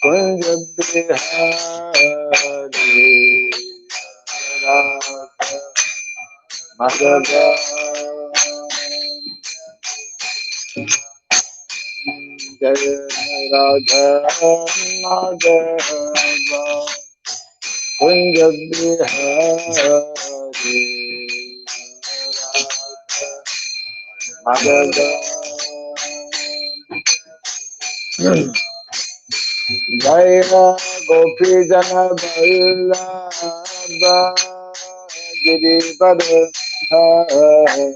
Kunj Bihari Radha Madhava Jaya Radha Madhava Kunj Bihari Radha Madhava Jaya Gopi Jana Vallabha Giripada Hari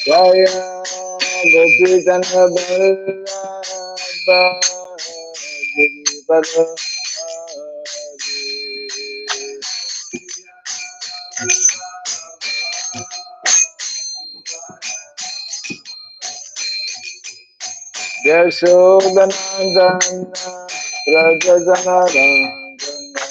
Jaya Gopi Jana Vallabha Giripada Yashodanandana Rajajana Rangana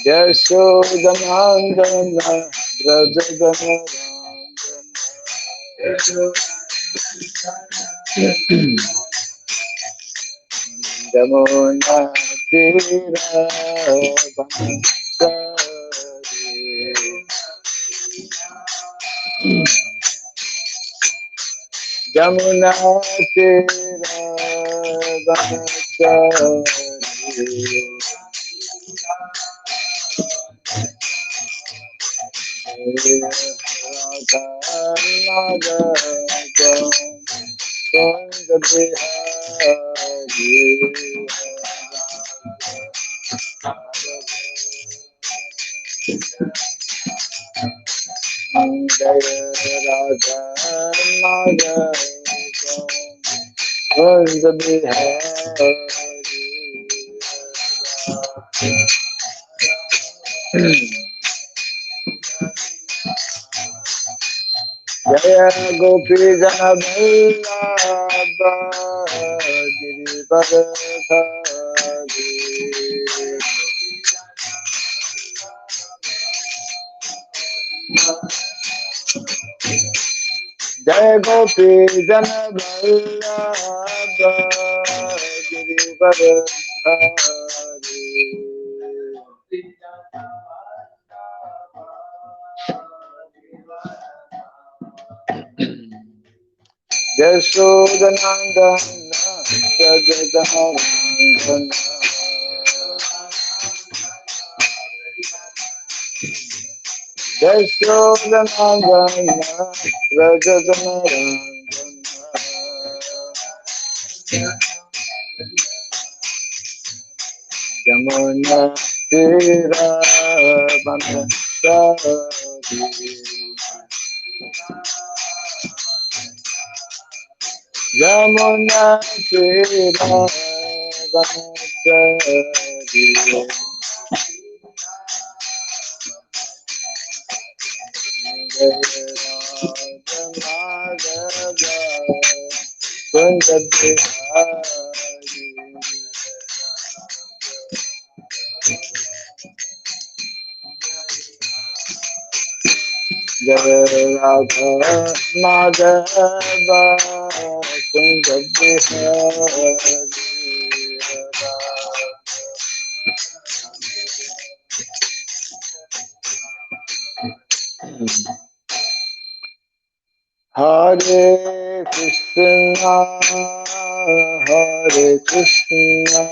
Yashodanandana Rajajana Rangana Jamuna Tira Jamuna Tira Vanachari Radha Madhava Kunj Bihari Jaya Radha Madhava Kunj Bihari Jaya Gopi Jana Vallabha Giripada Hari Jaya Gopi Jana Vallabha Giripada Hari Yashodanandana Rajajana Yashodanandana Rajajana Jamuna Tira Vanachari Jamuna Tira Vanachari Jaya Madhava Kunj Bihari Jaya Radha Madhava Kunj Bihari Hare Krishna Hare Krishna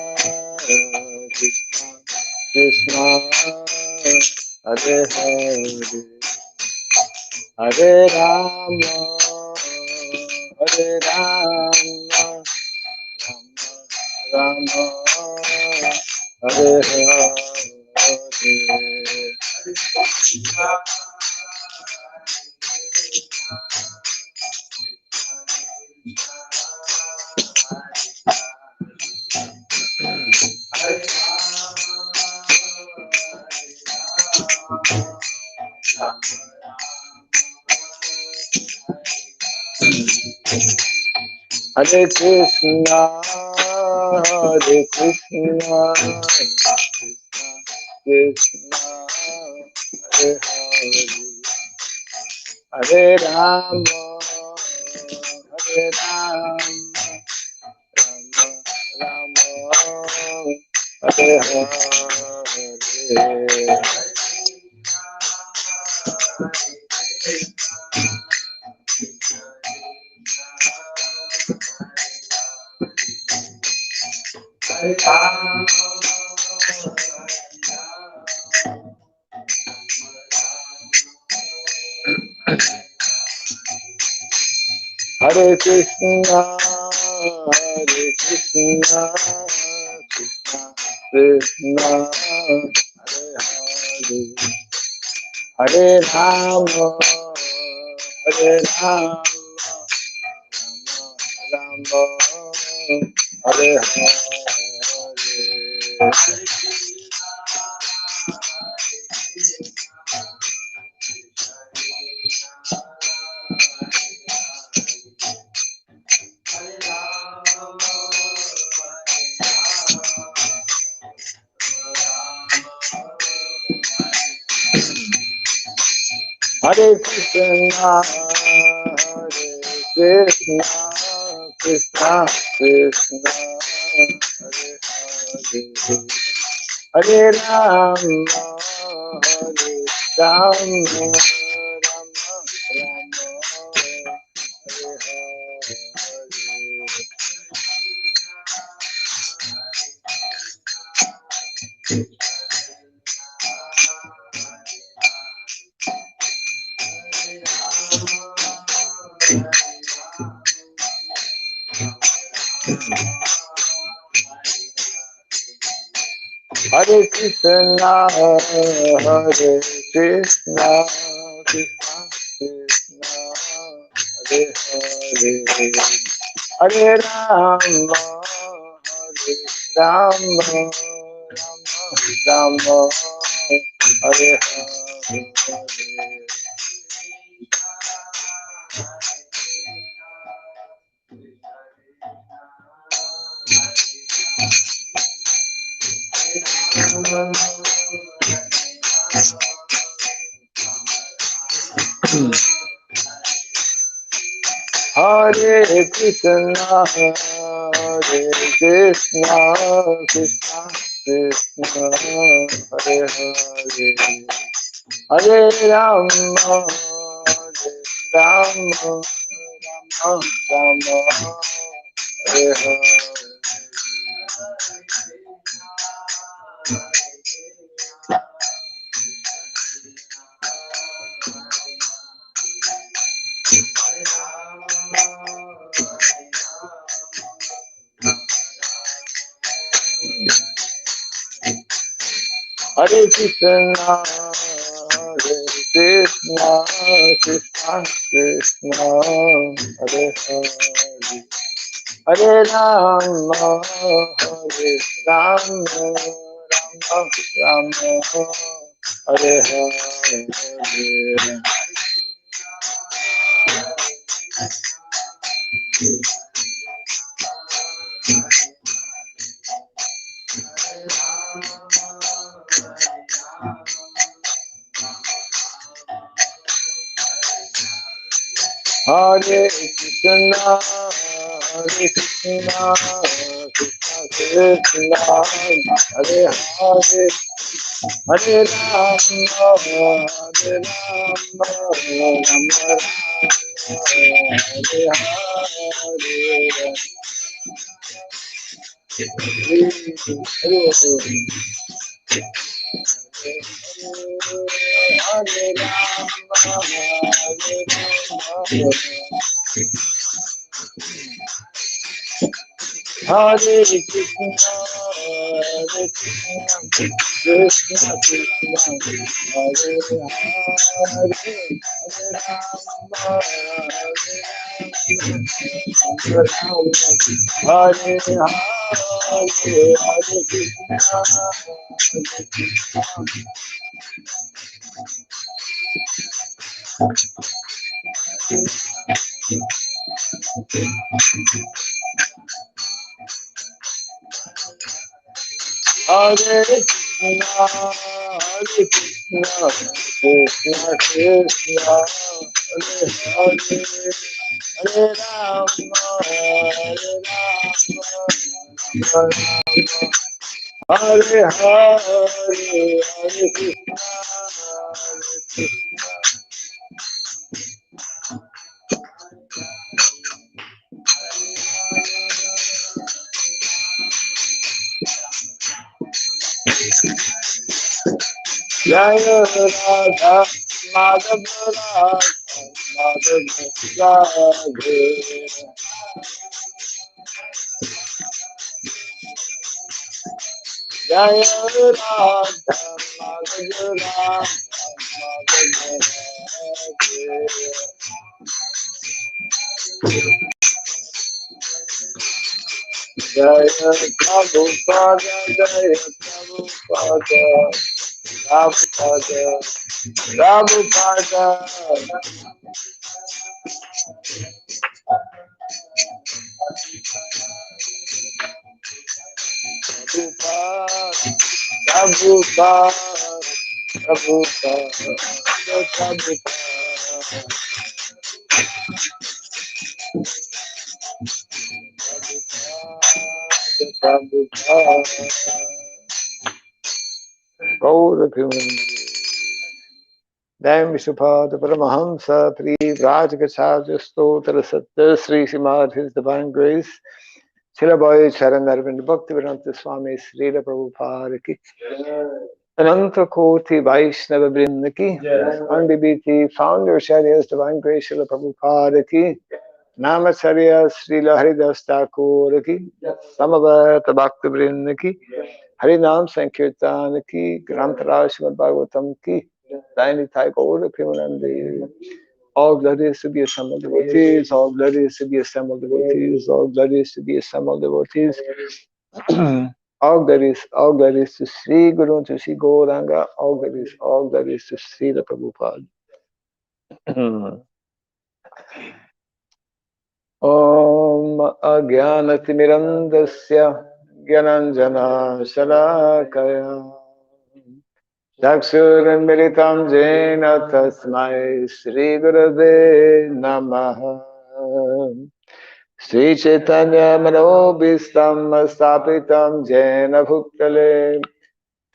Krishna Krishna Hare Hare Hare Rama Hare Rama Rama Rama Hare Hare Hare Krishna, Hare Krishna, Krishna, Hare Hare, Hare Rama, Hare Rama, Rama Rama, Hare Hare. Hare Krishna, Hare Krishna, Krishna Krishna, Hare Hare, Hare Rama, Hare Rama, Rama Rama, Hare Hare. Hare Krishna, Hare Krishna, Krishna Krishna, Hare Hare, Hare Rama, Hare Rama, Rama Rama, Hare Hare. Hare Krishna, Hare Krishna, Krishna Krishna, Hare Hare, Hare Rama, Hare Rama, Rama Rama, Hare Hare. Hare Krishna, Hare Krishna, Krishna Krishna, Hare Hare, Hare Rama, Hare Rama, Rama Rama, Hare Hare. Hare Krishna, Hare Krishna, Krishna Krishna, Hare Hare, Hare Rama, Hare Rama, Rama Rama, Hare Hare. Hare Krishna, Hare Krishna, Krishna Krishna, Hare Hare, Hare Rama, Hare Rama, Rama Rama, Hare Hare. Hare Rama, Hare Rama, Hare Krishna, Hare Krishna, Krishna Krishna, Hare Hare, Hare Rama, Hare Rama, Hare Hare, Hare Krishna. Hare Krishna, Hare Krishna, Krishna Krishna, Hare Hare, Hare Rama, Hare Rama, Hare Hare, Hare Krishna, Hare Krishna. Jaya Radha Madhava Radha Madhava Radhe. Jaya Radha Madhava Radha Madhava Radhe. Jaya Prabhupada Jaya Prabhupada Prabhupada Prabhupada Prabhupada Prabhupada Dam Vishnupada Paramahamsa Pri Vrajagacharya Stotra Satya Sri Srimad His Divine Grace Shilabhai Charan Arvind Bhaktivedanta Swami Srila Prabhupada Ki Ananta Koti Vaishnava Vrinda Ki Undibiti Founder Sharyas Divine Grace Srila Prabhupada Ki Namacharya Srila Haridas Thakur Ki Samavata Bhakti Vrinda Ki Harinam Sankirtan Ki Grantara Srimad Bhagavatam Ki Daini Thai Gaura Premanandi. All glories to be assembled devotees, all glories to be assembled devotees, all glories to be assembled devotees. All glories to Sri Guru, to Sri Gauranga, all glories to Sri the Prabhupada. Om Agyanatimirandasya Gyananjana Shalakaya Chakshurmilitam Jena Tasmai Sri Gurave Namaha Sri Chaitanya Manobhistam Stapitam Jena Bhuktale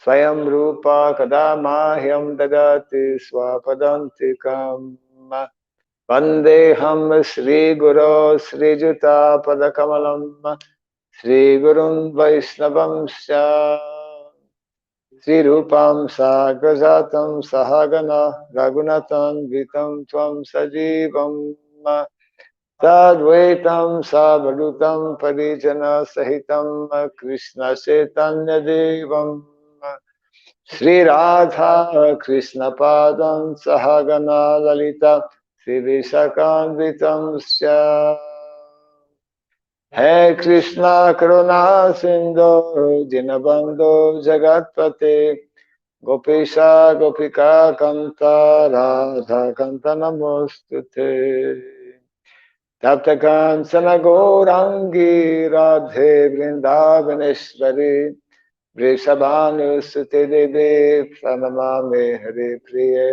Swayam Rupa Kadamahyam Dadati Swapadantikam Vandeham Sri Guru Sri Juta Padakamalam Sri Gurun Vaishnavam Sya Sri Rupam Sagrajatam Sahagana Raghunatan Vitam Tvam Sajivam Tadvaitam Savadutam Parijana Sahitam Krishna Chaitanya Devam Sri Radha Krishna Padam Sahagana Lalita Sri Vishakanvitam Sya He Krishna Karuna Sindhu Dinabandhu Jagatpate Gopesha Gopika Kanta Radha Kanta Namostute Taptakan Gourangi Radhe Vrindavaneshwari Vrishabhanu Sute Deve Pranamame Hare Priye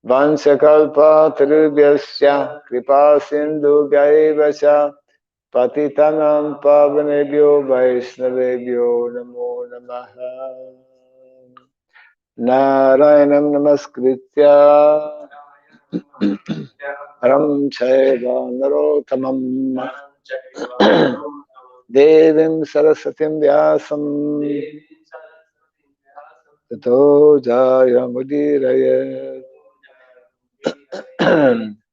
Vansakalpa Tarubhyasya Kripa Sindhu Gaivacha Patitanam Pavanebhyo Vaishnavebhyo Namo Namaha Narayanam Namaskritya Ram Chaiva Narottamam Devim Sarasatim Vyasam Tato Jaya Mudiraya.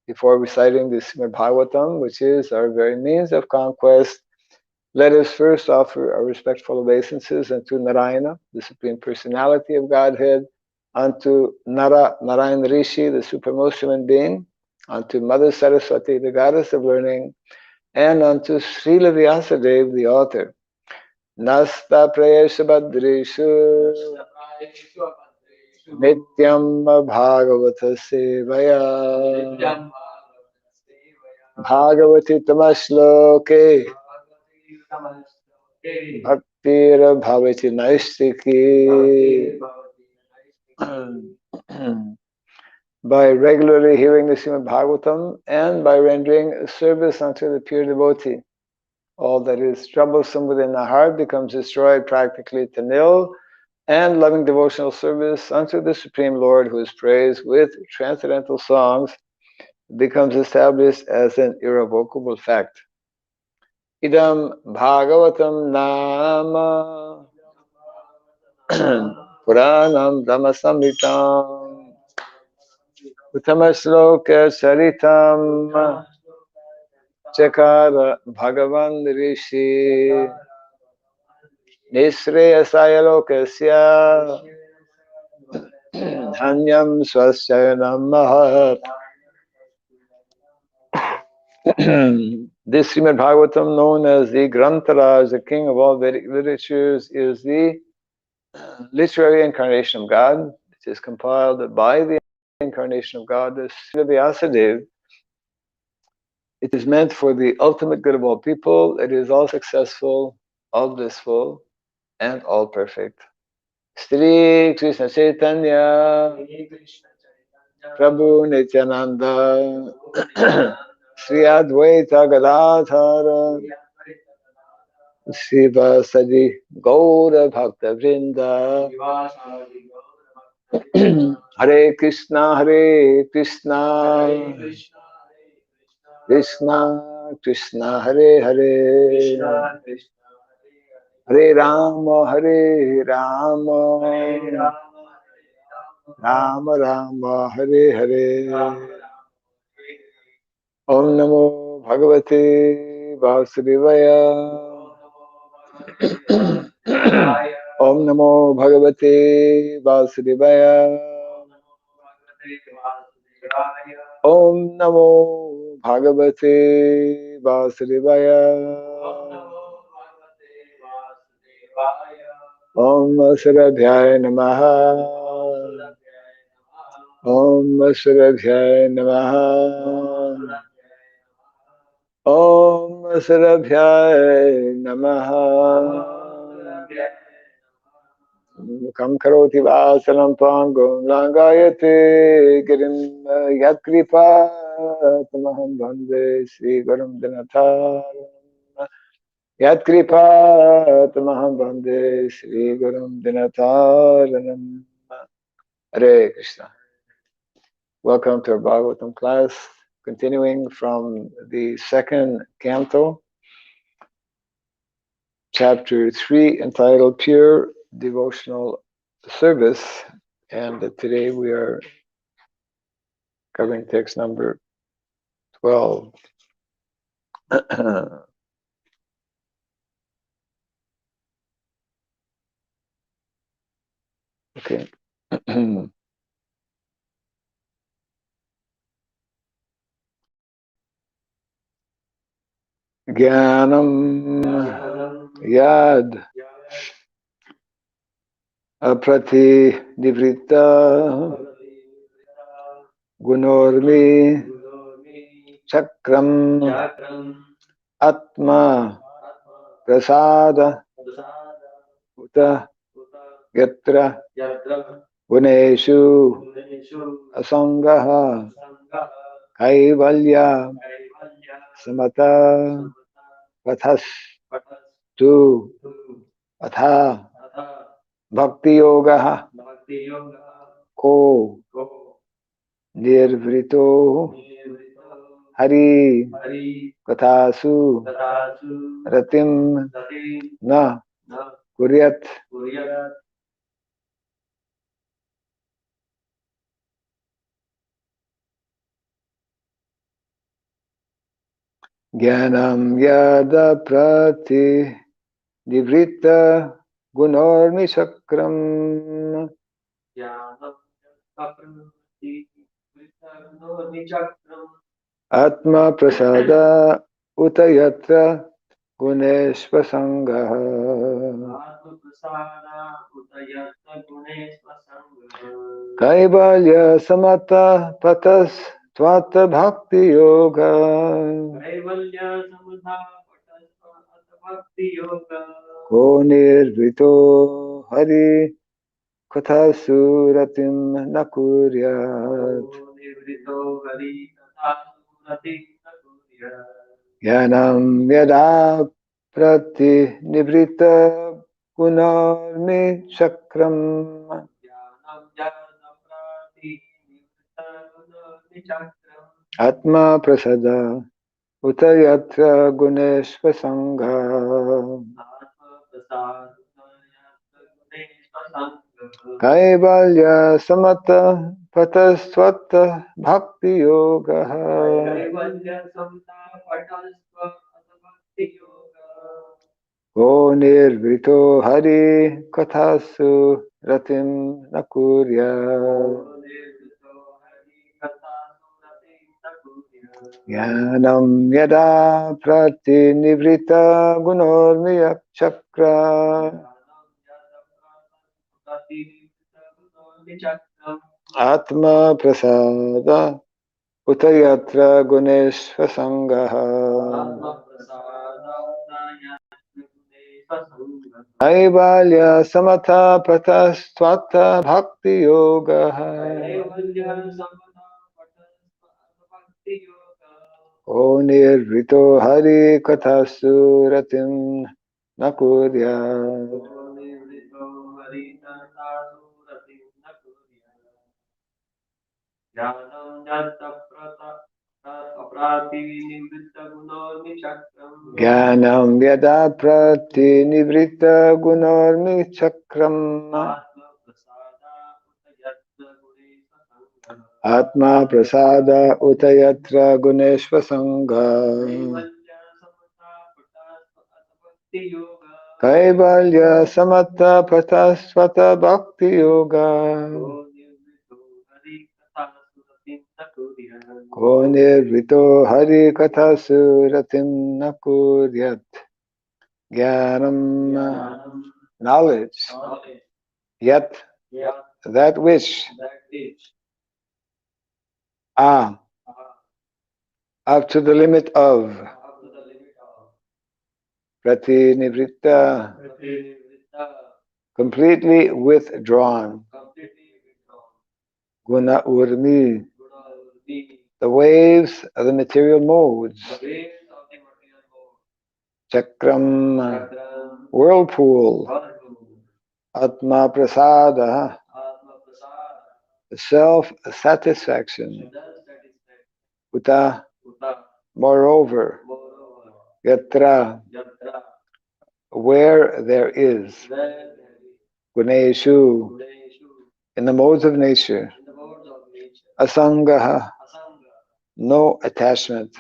Before reciting the Srimad Bhagavatam, which is our very means of conquest, let us first offer our respectful obeisances unto Narayana, the Supreme Personality of Godhead, unto Narayan Rishi, the Supremost Human Being, unto Mother Saraswati, the Goddess of Learning, and unto Srila Vyasadeva, the author. Nasta Prayesha Badrishu Nityam Bhagavata Sevaya Bhagavati Tamashloke Bhaktira Bhavati Naistiki. By regularly hearing the Srimad Bhagavatam and by rendering service unto the pure devotee. All that is troublesome within the heart becomes destroyed practically to nil, and loving devotional service unto the Supreme Lord, who is praised with transcendental songs, becomes established as an irrevocable fact. Idam Bhagavatam Nama Puranam Brahmasamritam Uttamasloka Charitam Chakara Bhagavan Rishi Nisreyasaya Lokasya Hanyam Swasyanam Mahat. This Srimad Bhagavatam, known as the Grantaraj, the king of all Vedic literatures, is the literary incarnation of God. It is compiled by the incarnation of God, the Srila Vyasadeva. It is meant for the ultimate good of all people. It is all successful, all blissful, and all perfect. Shri Krishna Chaitanya Prabhu Nityananda Sri Advaita Gadadhara Shiva Sadi Gaura Bhakta Vrinda. Hare Krishna Krishna Krishna Hare Hare Hare Rama Rama Rama Hare Hare. Om Namo Bhagavate Vasudevaya. Om Namo Bhagavate Vasudevaya. Om Namo Bhagavate Vasudevaya. Om Saradhyaya Namaha. Om Saradhyaya Namaha. Om Saradhyaya Namaha. Kam karoti vasanam tvangam langayate girim yakripa tamaham bande Sri Gurum Dinataram. Yatkripa tamaham bande Sri Gurum Dinataranam. Hare Krishna. Welcome to our Bhagavatam class, continuing from the second canto, chapter 3, entitled Pure Devotional Service. And today we are covering text number 12. Okay. Jnanam yad aprati nivritta gunormi chakram atma prasada uta yatra guneshu asangaha kaivalya samata pathas tu atha bhakti yoga ko nirvrito hari kathasu ratim na kuryat. Jnanam yada prati nivritta gunormi chakram atma prasada utayatra guneshvasangaha kaivalya samata patas tvata bhakti yoga Ko nirvrito hari katha suratim nakuryat. Yanam yada prati nivrita punarmi chakram. Atma prasada utayatra guneshva sangha. Kaivalya samata patastvata bhakti yoga. O nirvrito hari kathasu ratim nakurya. Jnanam yada prati nivrita gunormiyak chakra. Atma prasada utayatra guneshva sangha. Kaivalya samatha pratastvata bhakti yoga. O nirvrito hari kathasu ratim nakurya. Jnanam yada prati nivrita gunormi chakram. Atma prasada utayatra guneshva sangha. Kaivalya samatha pratasvata bhakti yoga. Ko nirvrito hari katha suratim nakuryat. Jnanam, knowledge, yet that which, up to the limit of, pratinivritta, completely withdrawn, guna urmi, the waves of the material modes, chakram, whirlpool, atma prasada, self-satisfaction, uta, moreover, yatra, where there is, guneshu, in the modes of nature, asangaha, no attachment,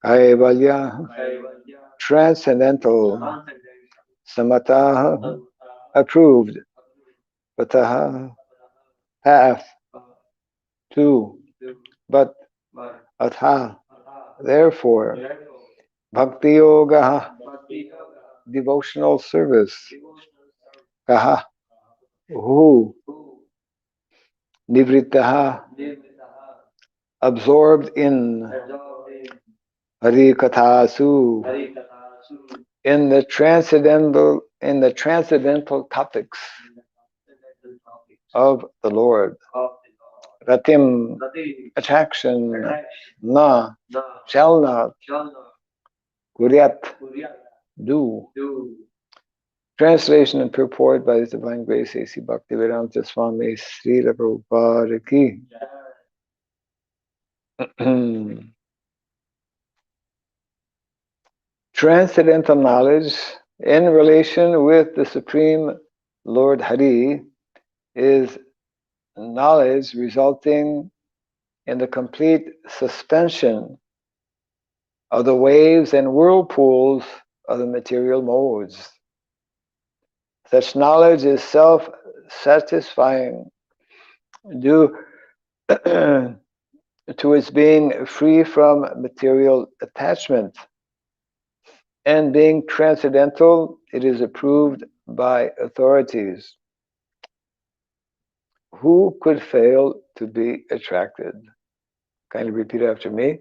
kaivalya, transcendental, samataha, approved, pataha, path, to, but, atha, therefore, bhakti yoga, devotional service, kaha, who, nivrittaha, absorbed in, harikathasu, in the transcendental topics of the Lord. Ratim, attraction, na, shall not, kuryat, do. Translation and purport by His Divine Grace A.C. Bhaktivedanta Swami Srila Prabhupada Ki. Transcendental knowledge in relation with the Supreme Lord Hari is knowledge resulting in the complete suspension of the waves and whirlpools of the material modes. Such knowledge is self-satisfying due to its being free from material attachment. And being transcendental, it is approved by authorities. Who could fail to be attracted? Kindly repeat after me.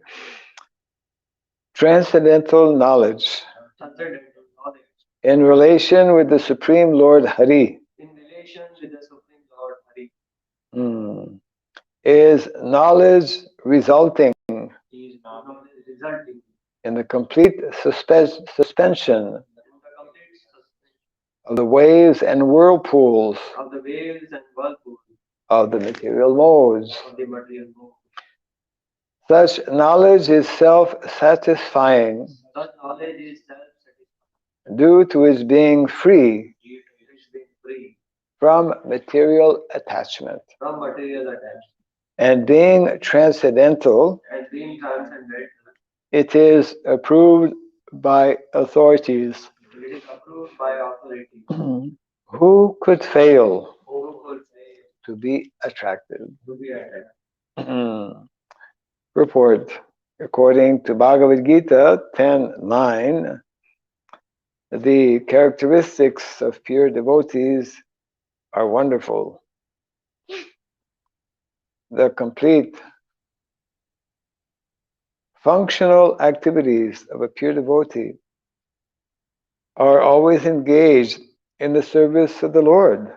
Transcendental knowledge in relation with the Supreme Lord Hari. In relation with the Supreme Lord Hari. Is knowledge resulting Is knowledge resulting in the complete suspension in the complete suspension of the waves and whirlpools of the waves and whirlpools of the material modes. of the material world. Such knowledge is self-satisfying Such knowledge is self-satisfying due to its being free due to its being free from material attachment from material attachment and being transcendental. and being transcendental. It is approved by authorities. It is approved by authority. Who could fail Who could say to be attracted? to be attacked? Report. According to Bhagavad Gita 10:9, the characteristics of pure devotees are wonderful. The complete functional activities of a pure devotee are always engaged in the service of the Lord,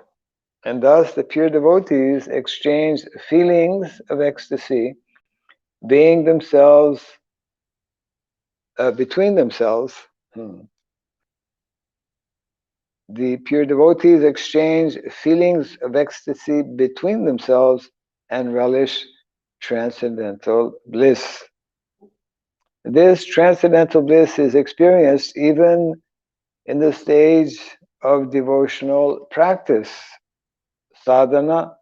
and thus the pure devotees exchange feelings of ecstasy, being themselves between themselves. The pure devotees exchange feelings of ecstasy between themselves and relish transcendental bliss. This transcendental bliss is experienced even in the stage of devotional practice, sadhana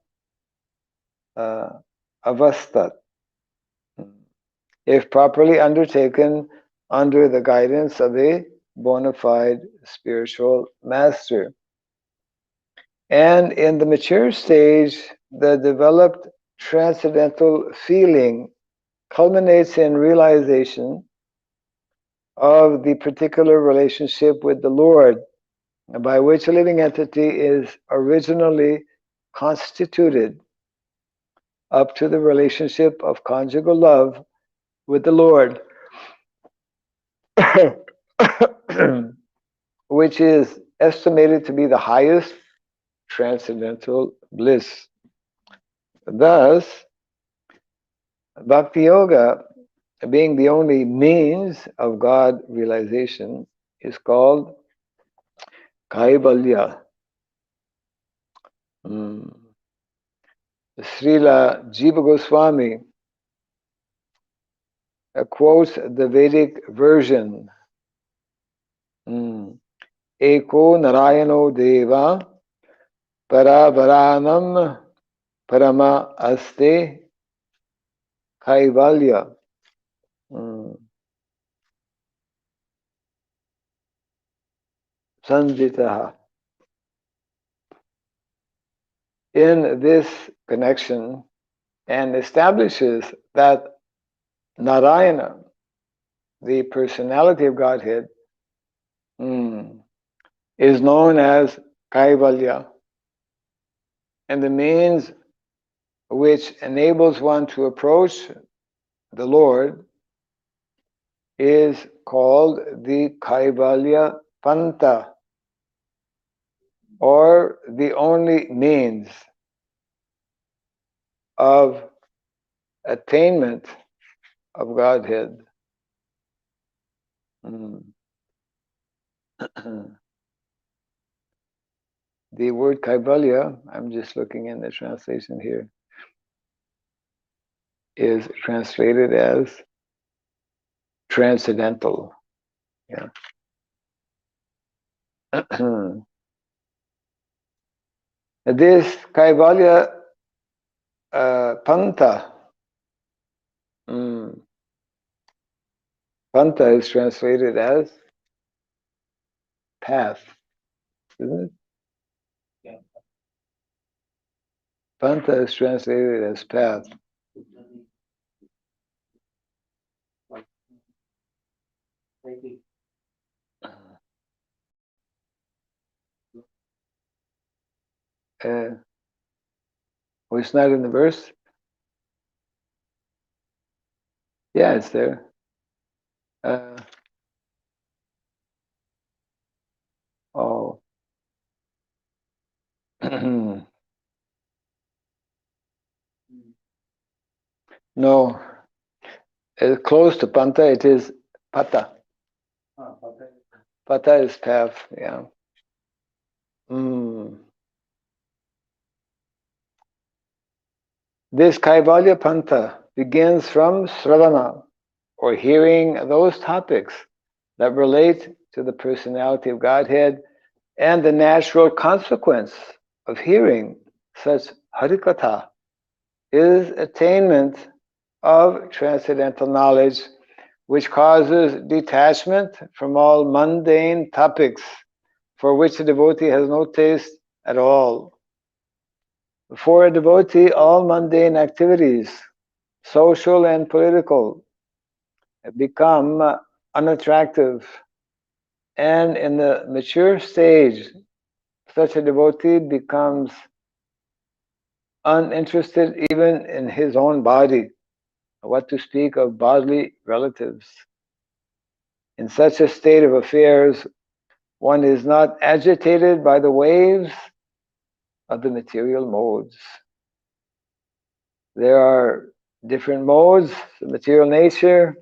avasthat, if properly undertaken under the guidance of a bona fide spiritual master. And in the mature stage, the developed transcendental feeling culminates in realization of the particular relationship with the Lord, by which a living entity is originally constituted up to the relationship of conjugal love with the Lord, which is estimated to be the highest transcendental bliss. Thus, Bhakti Yoga, being the only means of God realization, is called Kaivalya. Srila Jiva Goswami quotes the Vedic version. Eko Narayano Deva Paravaranam Parama Aste Kaivalya. Sanjitaha. In this connection, and establishes that Narayana, the personality of Godhead, is known as Kaivalya, and the means which enables one to approach the Lord is called the Kaivalya Panta, or the only means of attainment of Godhead. The word Kaivalya, I'm just looking in the translation here, is translated as transcendental. Yeah. This Kaivalya Panta, Panta is translated as path, isn't it? Yeah. Panta is translated as path. Well, it's not in the verse. Yeah, it's there. Oh. No, it's close to Panta, it is Pata. Pata is path, yeah. Mm. This Kaivalya Panta begins from Sravana, or hearing those topics that relate to the personality of Godhead, and the natural consequence of hearing such Harikatha is attainment of transcendental knowledge, which causes detachment from all mundane topics for which the devotee has no taste at all. For a devotee, all mundane activities, social and political, become unattractive, and in the mature stage, such a devotee becomes uninterested even in his own body, what to speak of bodily relatives. In such a state of affairs, one is not agitated by the waves of the material modes. There are different modes, the material nature,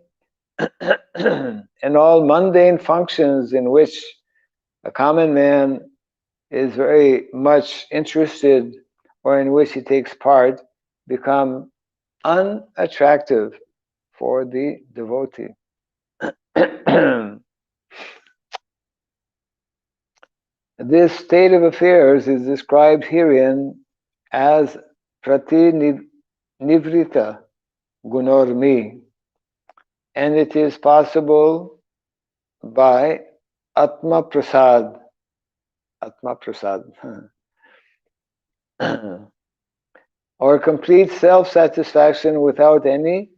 and all mundane functions in which a common man is very much interested or in which he takes part become unattractive for the devotee. This state of affairs is described herein as pratinivrita gunormi, and it is possible by Atma Prasad. Atma Prasad. Or complete self-satisfaction without any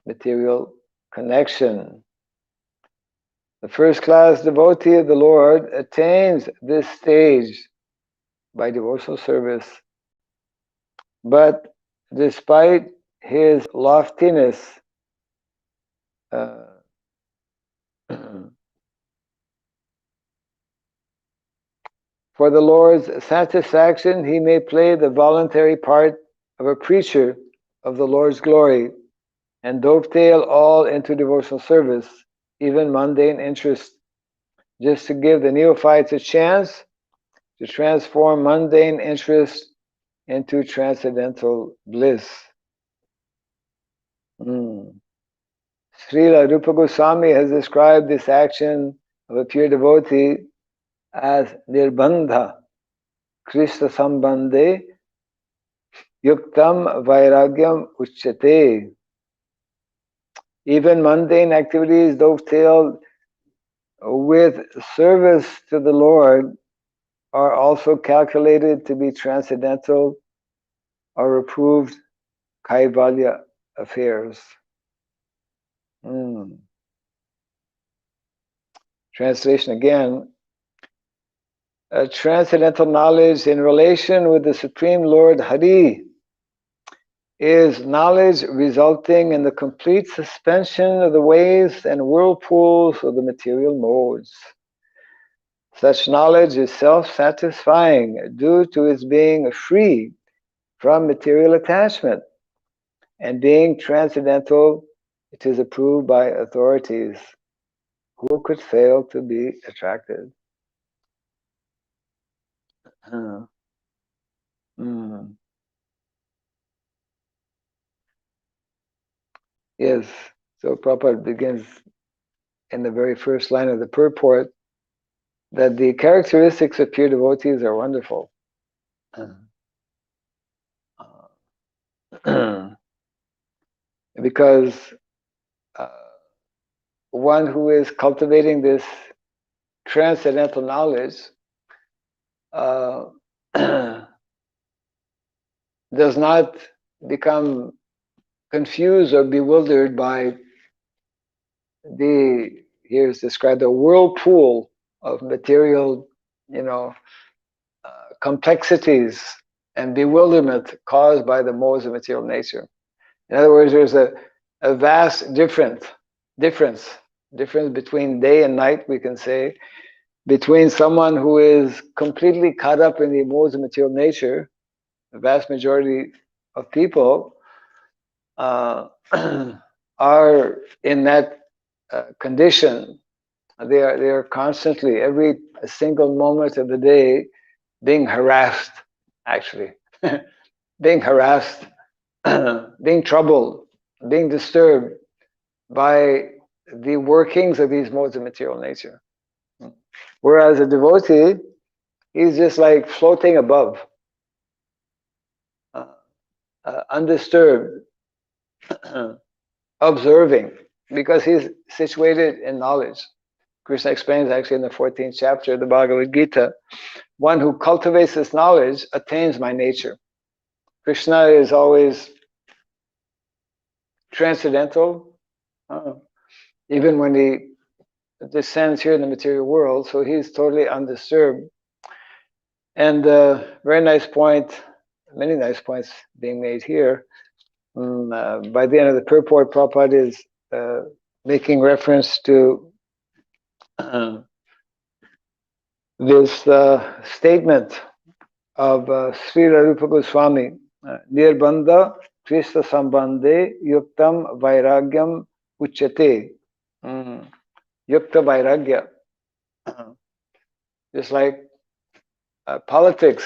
material connection. The first-class devotee of the Lord attains this stage by devotional service, but despite his loftiness, uh, for the Lord's satisfaction, he may play the voluntary part of a preacher of the Lord's glory and dovetail all into devotional service, even mundane interest, just to give the neophytes a chance to transform mundane interest into transcendental bliss. Srila Rupa Goswami has described this action of a pure devotee as nirbandha krishna sambandhe yuktam vairagyam uchyate. Even mundane activities dovetailed with service to the Lord are also calculated to be transcendental or approved kaivalya affairs. Translation again. A transcendental knowledge in relation with the Supreme Lord Hari is knowledge resulting in the complete suspension of the waves and whirlpools of the material modes. Such knowledge is self-satisfying due to its being free from material attachment, and being transcendental, it is approved by authorities. Who could fail to be attracted? Yes, so Prabhupada begins in the very first line of the purport that the characteristics of pure devotees are wonderful. Because one who is cultivating this transcendental knowledge does not become confused or bewildered by here's described, the whirlpool of material, complexities and bewilderment caused by the modes of material nature. In other words, there's a vast difference between day and night, we can say, between someone who is completely caught up in the modes of material nature. The vast majority of people uh, are in that condition. They are constantly, every single moment of the day, being harassed, actually, being harassed, being troubled, being disturbed by the workings of these modes of material nature. Whereas a devotee, he's just like floating above, uh, undisturbed, observing, because he's situated in knowledge. Krishna explains actually in the 14th chapter of the Bhagavad Gita, one who cultivates this knowledge attains my nature. Krishna is always transcendental, even when he descends here in the material world, so he's totally undisturbed. And very nice point, many nice points being made here. By the end of the purport, Prabhupada is making reference to this statement of Srila Rupa Goswami, Nirbandha Krishna Sambandhe Yuktam Vairagyam Uchyate. Yukta Vairagya. Just like politics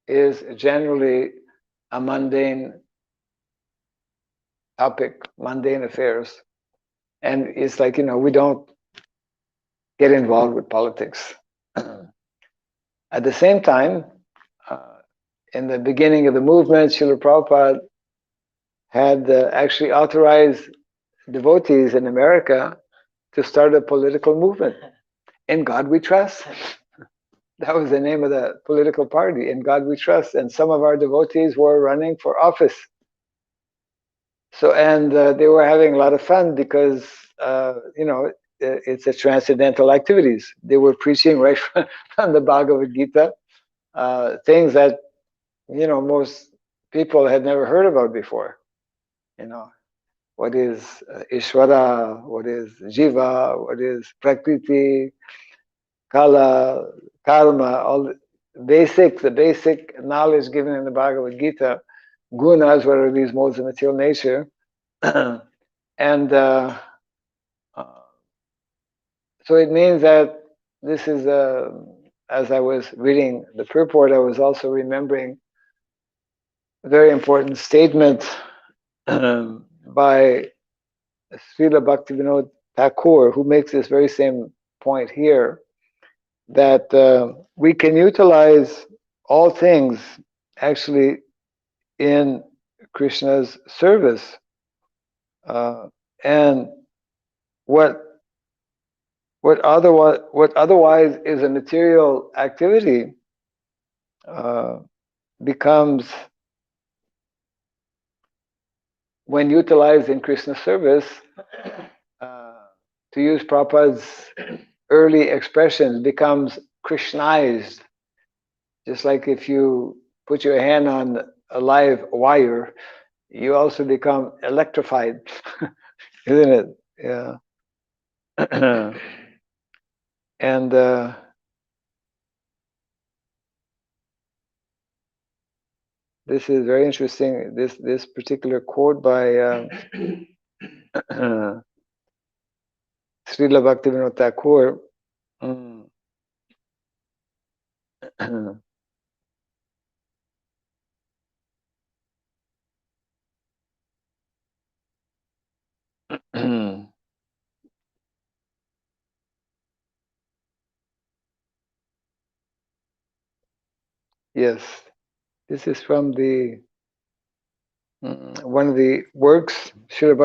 is generally a mundane topic, mundane affairs. And it's like, we don't get involved with politics. At the same time, in the beginning of the movement, Srila Prabhupada had actually authorized devotees in America to start a political movement. In God we trust. That was the name of the political party, In God we trust. And some of our devotees were running for office. So, and they were having a lot of fun because, it's a transcendental activities. They were preaching right from the Bhagavad Gita, things that, most people had never heard about before. What is Ishvara, what is Jiva, what is Prakriti, Kala, Karma, all the basic knowledge given in the Bhagavad Gita, gunas, what are these modes of material nature, and so it means that this is, as I was reading the purport, I was also remembering a very important statement by Srila Bhaktivinoda Thakur, who makes this very same point here, that we can utilize all things actually in Krishna's service, and what otherwise is a material activity becomes, when utilized in Krishna's service, to use Prabhupada's early expressions, becomes Krishnized. Just like if you put your hand on a live wire, you also become electrified, isn't it? Yeah. And this is very interesting. This particular quote by Srila Bhaktivinoda Thakur. Yes, this is from the one of the works Srila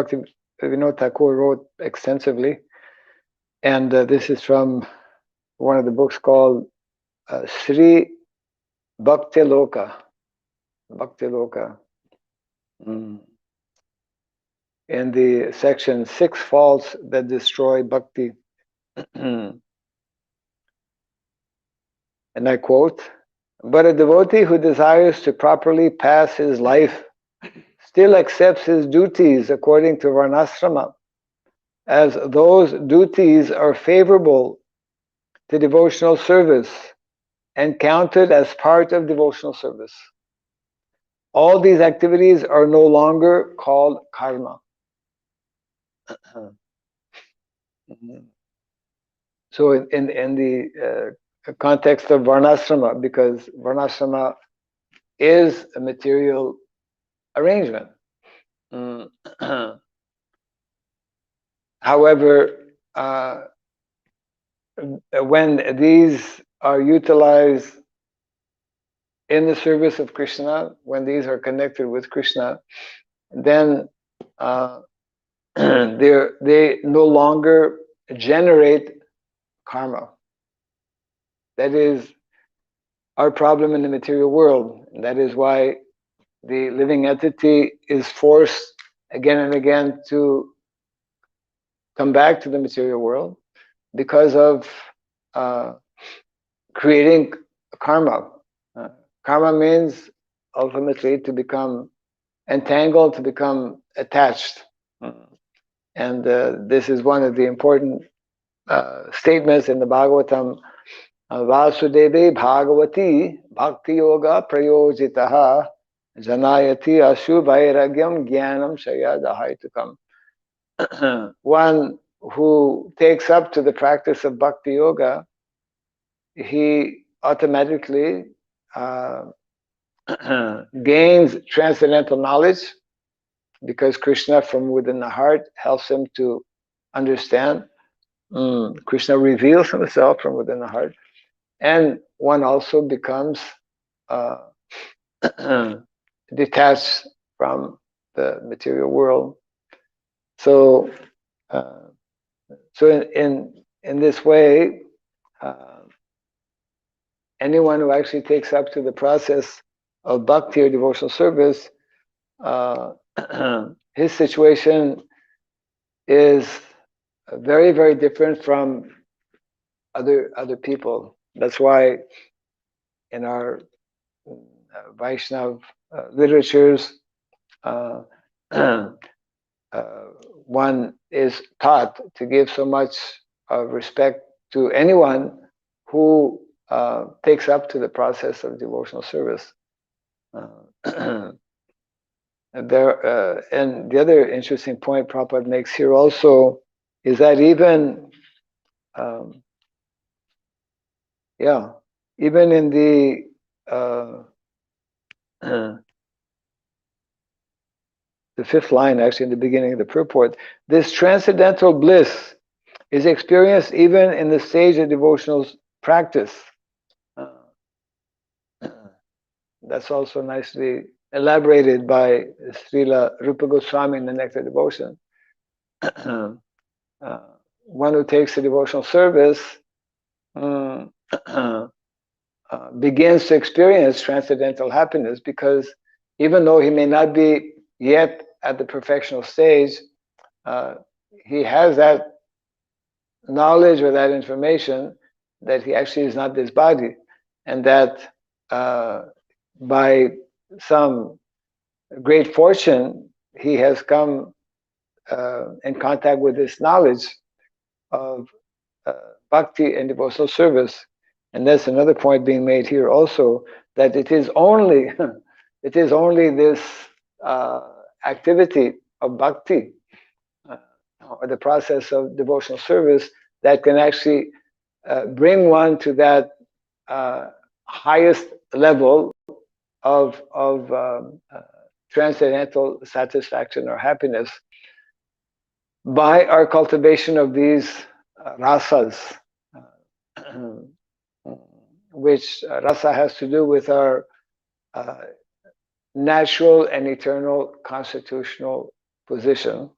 Bhaktivinoda Thakur wrote extensively, and this is from one of the books called Sri Bhakti Loka. Bhakti Loka. In the section 6 Faults that Destroy Bhakti. And I quote, "But a devotee who desires to properly pass his life still accepts his duties according to Varnasrama, as those duties are favorable to devotional service and counted as part of devotional service. All these activities are no longer called karma. So in the context of Varnasrama, because Varnasrama is a material arrangement. However, when these are utilized in the service of Krishna, when these are connected with Krishna, then they no longer generate karma. That is our problem in the material world. And that is why the living entity is forced again and again to come back to the material world because of creating karma. Karma means ultimately to become entangled, to become attached. And this is one of the important statements in the Bhagavatam. Vasudeve Bhagavati Bhakti Yoga Prayojitaha Janayati Ashubhairagyam Jnanam Shayadahaitukam. One who takes up to the practice of Bhakti Yoga, he automatically gains transcendental knowledge, because Krishna from within the heart helps him to understand. Krishna reveals himself from within the heart. And one also becomes detached from the material world. So, in this way, anyone who actually takes up to the process of bhakti or devotional service, his situation is very, very different from other people. That's why in our Vaishnav literatures, one is taught to give so much respect to anyone who takes up to the process of devotional service. And the other interesting point Prabhupada makes here also is that even in the fifth line, actually in the beginning of the purport, this transcendental bliss is experienced even in the stage of devotional practice. That's also nicely elaborated by Srila Rupa Goswami in the Nectar Devotion. One who takes the devotional service begins to experience transcendental happiness, because even though he may not be yet at the perfectional stage, he has that knowledge or that information that he actually is not this body, and that by some great fortune he has come in contact with this knowledge of bhakti and devotional service. And that's another point being made here also, that it is only this activity of bhakti or the process of devotional service that can actually bring one to that highest level of transcendental satisfaction or happiness by our cultivation of these rasas, which rasa has to do with our natural and eternal constitutional position.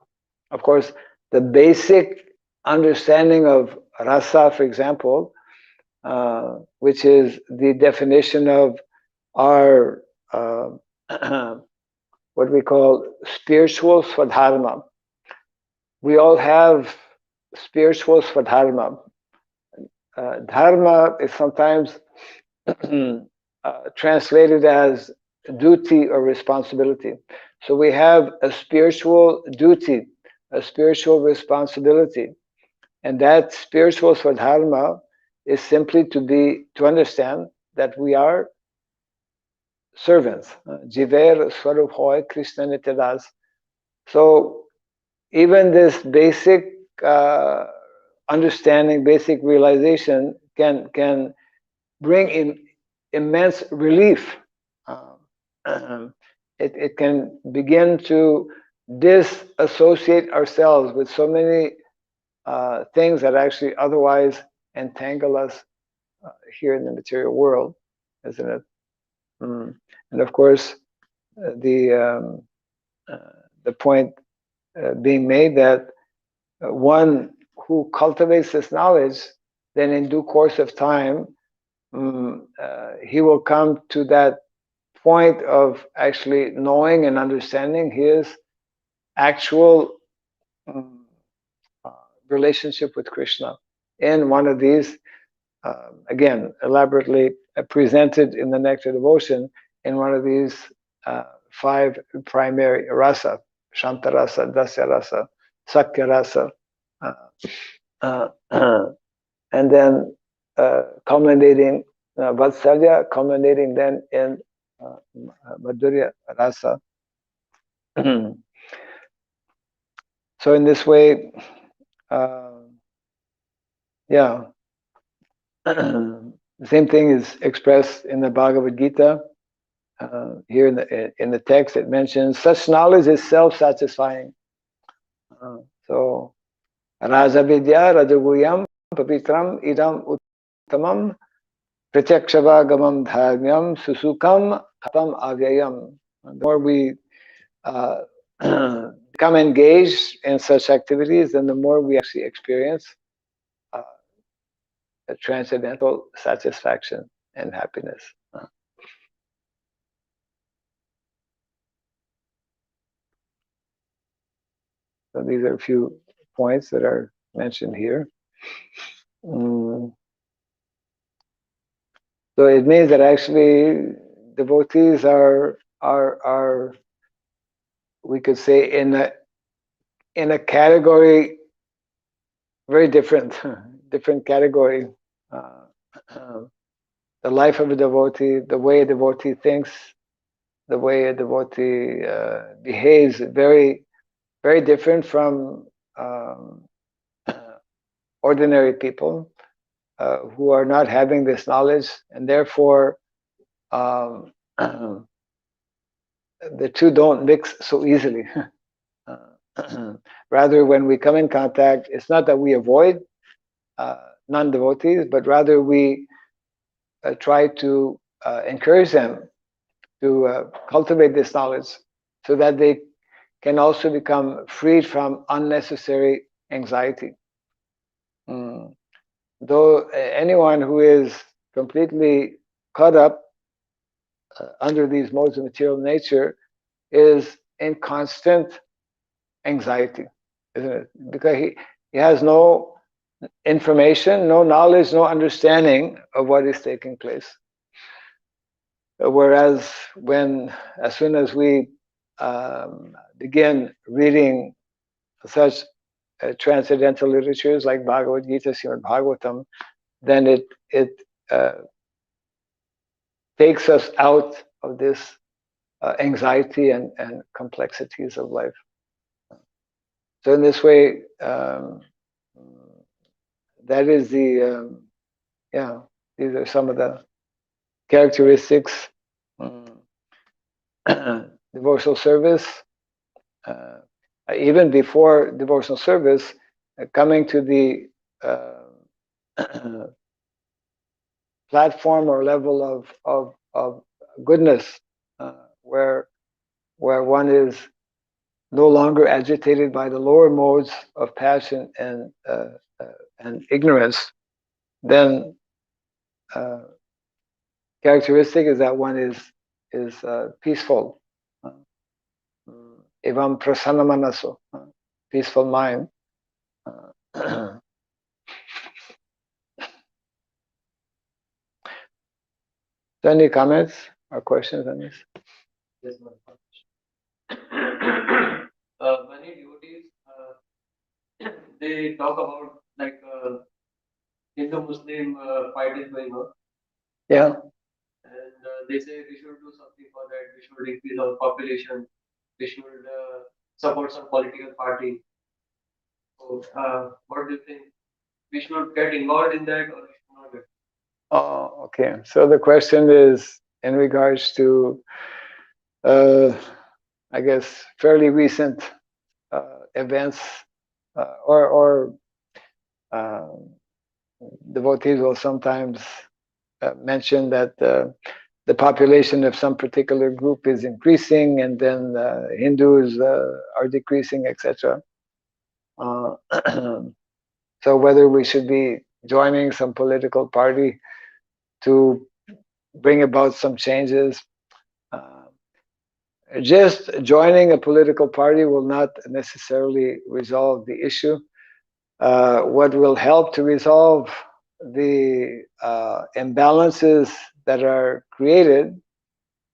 Of course, the basic understanding of rasa, for example, which is the definition of our what we call spiritual swadharma. We all have spiritual swadharma. Dharma is sometimes translated as duty or responsibility. So we have a spiritual duty, a spiritual responsibility. And that spiritual swadharma is simply to understand that we are servants. Jiver Swarup Hoy Krishna Nityadas. So even this basic understanding, basic realization can bring in immense relief. It can begin to disassociate ourselves with so many things that actually otherwise entangle us here in the material world, isn't it? And of course, the point being made that one who cultivates this knowledge, then in due course of time, he will come to that point of actually knowing and understanding his actual um, relationship with Krishna in one of these, again, elaborately presented in the Nectar Devotion, in one of these 5 primary rasa: Shanta rasa, Dasya rasa, Sakya rasa, and then culminating Vatsalya, culminating then in Madhurya rasa. So in this way, yeah, the same thing is expressed in the Bhagavad Gita. Here in the text, it mentions such knowledge is self-satisfying. So, Raja Vidya Rajaguyam Papitram Idam Uttamam Pratyakshavagamam Dharmyam Susukam Hatam Avyayam. The more we become engaged in such activities, then the more we actually experience a transcendental satisfaction and happiness. So these are a few points that are mentioned here. So it means that actually devotees are we could say in a category very different category. The life of a devotee, the way a devotee thinks, the way a devotee behaves, very different from ordinary people who are not having this knowledge, and therefore the two don't mix so easily. Rather, when we come in contact, it's not that we avoid non-devotees, but rather we try to encourage them to cultivate this knowledge so that they can also become freed from unnecessary anxiety. Though anyone who is completely caught up under these modes of material nature is in constant anxiety, isn't it? Because he has no information, no knowledge, no understanding of what is taking place. Whereas as soon as we begin reading such transcendental literatures like Bhagavad Gita, Srimad Bhagavatam, then it takes us out of this anxiety and complexities of life. So in this way, that is these are some of the characteristics. Devotional service, even before devotional service, coming to the platform or level of goodness, where one is no longer agitated by the lower modes of passion and ignorance, then characteristic is that one is peaceful. Evam prasanna manaso, peaceful mind. So any comments or questions on this? There's one question. Many devotees they talk about like Hindu-Muslim fight is going on. Yeah. And they say we should do something for that. We should increase our population. We should support some political party. So, what do you think? We should get involved in that, or we should not get? Oh, okay. So the question is in regards to, uh, I guess, fairly recent events, or devotees will sometimes mention that the population of some particular group is increasing, and then Hindus are decreasing, etc. Uh, so whether we should be joining some political party to bring about some changes. Uh, just joining a political party will not necessarily resolve the issue. What will help to resolve the imbalances that are created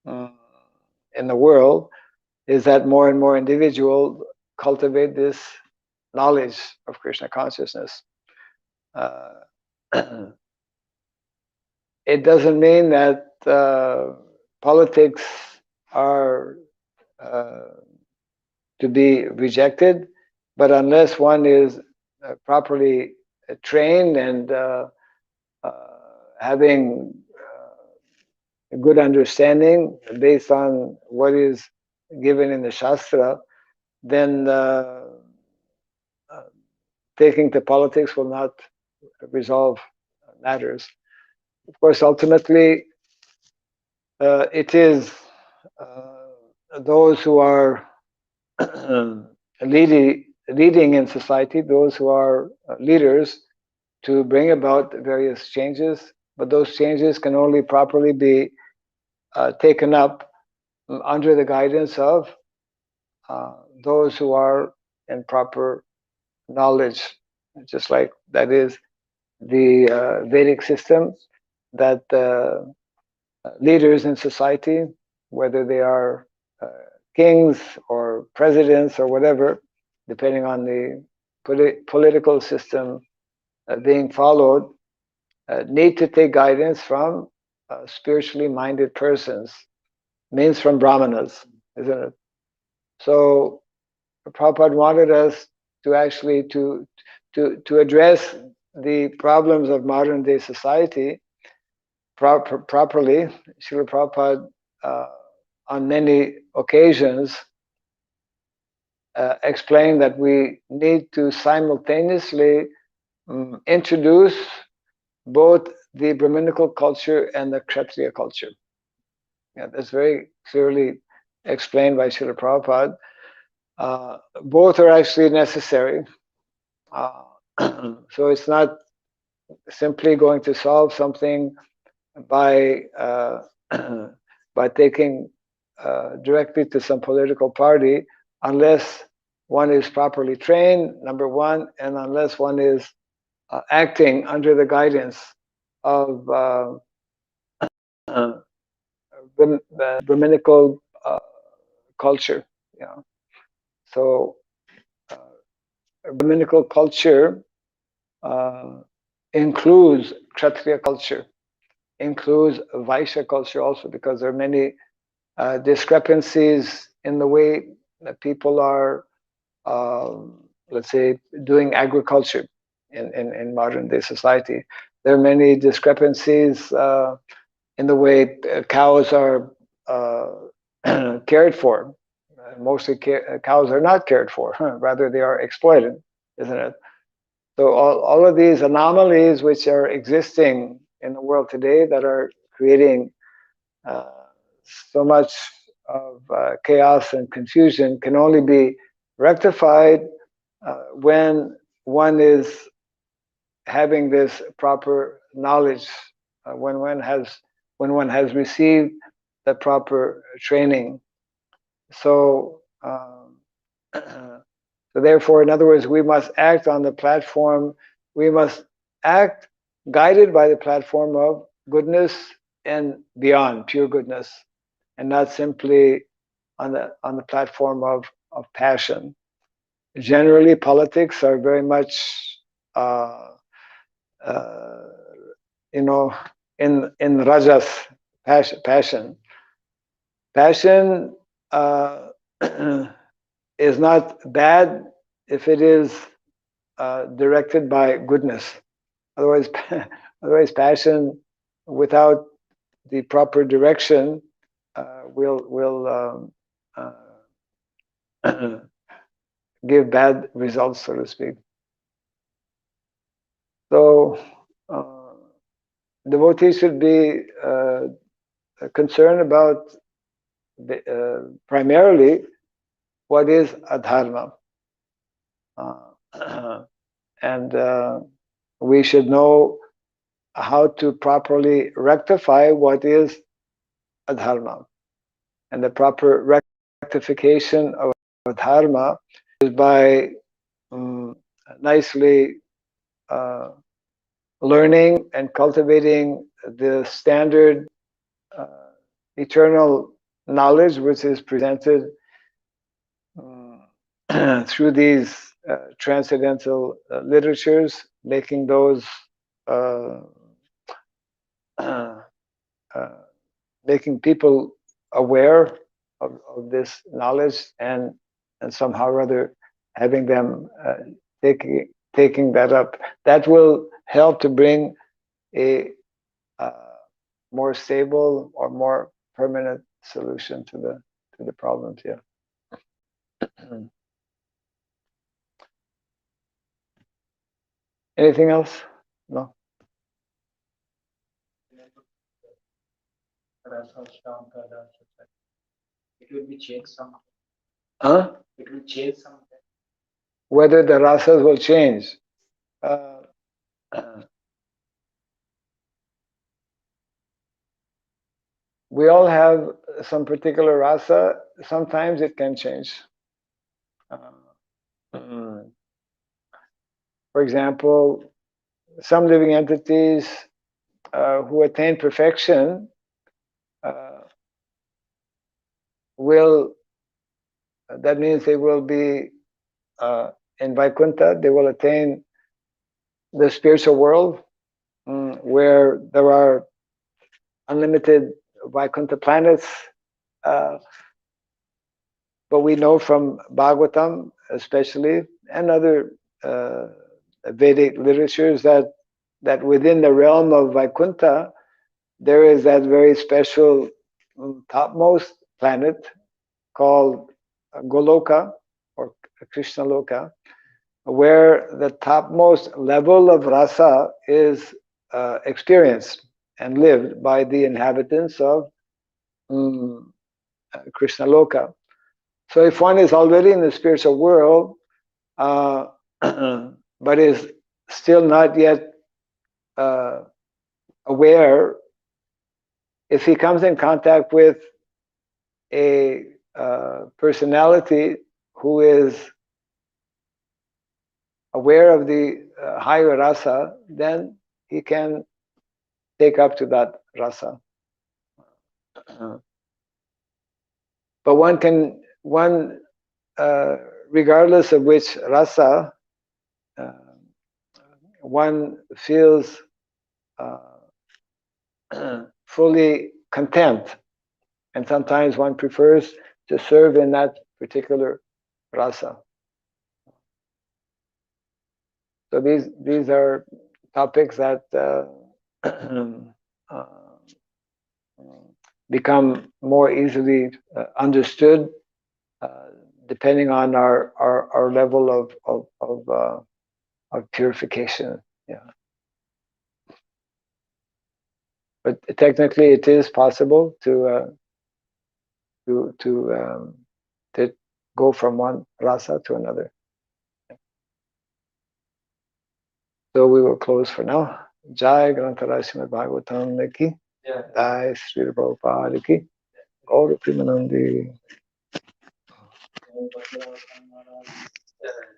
uh, in the world is that more and more individuals cultivate this knowledge of Krishna consciousness. Uh, it doesn't mean that politics are uh, to be rejected, but unless one is properly trained and uh, having a good understanding based on what is given in the Shastra, then uh, taking to politics will not resolve matters. Of course, ultimately, it is those who are leading in society, those who are leaders, to bring about various changes, but those changes can only properly be taken up under the guidance of those who are in proper knowledge, just like that is the Vedic system that leaders in society, whether they are uh, kings or presidents or whatever, depending on the political system being followed, need to take guidance from spiritually minded persons, means from brahmanas, isn't it? So Prabhupada wanted us to actually to address the problems of modern day society properly. Srila Prabhupada, uh, on many occasions, explained that we need to simultaneously introduce both the Brahminical culture and the Kshatriya culture. Yeah, that's very clearly explained by Srila Prabhupada. Both are actually necessary. Uh, so it's not simply going to solve something by by taking directly to some political party, unless one is properly trained, number one, and unless one is acting under the guidance of uh, Brahminical culture. Yeah. So uh, Brahminical culture uh, includes Kshatriya culture, includes Vaishya culture also, because there are many discrepancies in the way that people are, let's say, doing agriculture in modern day society. There are many discrepancies in the way cows are cared for. Mostly cows are not cared for, rather, they are exploited, isn't it? So, all of these anomalies which are existing in the world today that are creating uh, so much of chaos and confusion can only be rectified when one is having this proper knowledge, when one has received the proper training. So, so therefore, in other words, we must act on the platform. We must act guided by the platform of goodness and beyond, pure goodness, and not simply on the platform of passion. Generally, politics are very much uh, you know, in rajas, passion. Passion is not bad if it is directed by goodness. Otherwise, otherwise, passion without the proper direction will give bad results, so to speak. So, devotees should be concerned about primarily what is adharma. And we should know how to properly rectify what is adharma. And the proper rectification of adharma is by nicely learning and cultivating the standard eternal knowledge which is presented through these transcendental literatures, making those making people aware of this knowledge, and somehow or other having them taking that up. That will help to bring a more stable or more permanent solution to the problems. Yeah. Anything else? No. It will be changed sometime. Huh? It will change sometime. Whether the rasas will change. We all have some particular rasa. Sometimes it can change. For example, some living entities who attain perfection will, that means they will be in Vaikuntha, they will attain the spiritual world where there are unlimited Vaikuntha planets. But we know from Bhagavatam, especially, and other Vedic literatures that within the realm of Vaikuntha, there is that very special topmost planet called Goloka or Krishna Loka, where the topmost level of rasa is experienced and lived by the inhabitants of Krishna Loka. So if one is already in the spiritual world, but is still not yet aware, if he comes in contact with a personality who is aware of the higher rasa, then he can take up to that rasa. But one regardless of which rasa, one feels fully content, and sometimes one prefers to serve in that particular rasa. So these are topics that become more easily understood depending on our level of purification. Yeah. But technically, it is possible to go from one rasa to another. So we will close for now. Jai Grantara Srimad Bhagavatam ki. Jai Sri Prabhupada ki. Gaura Premanandi.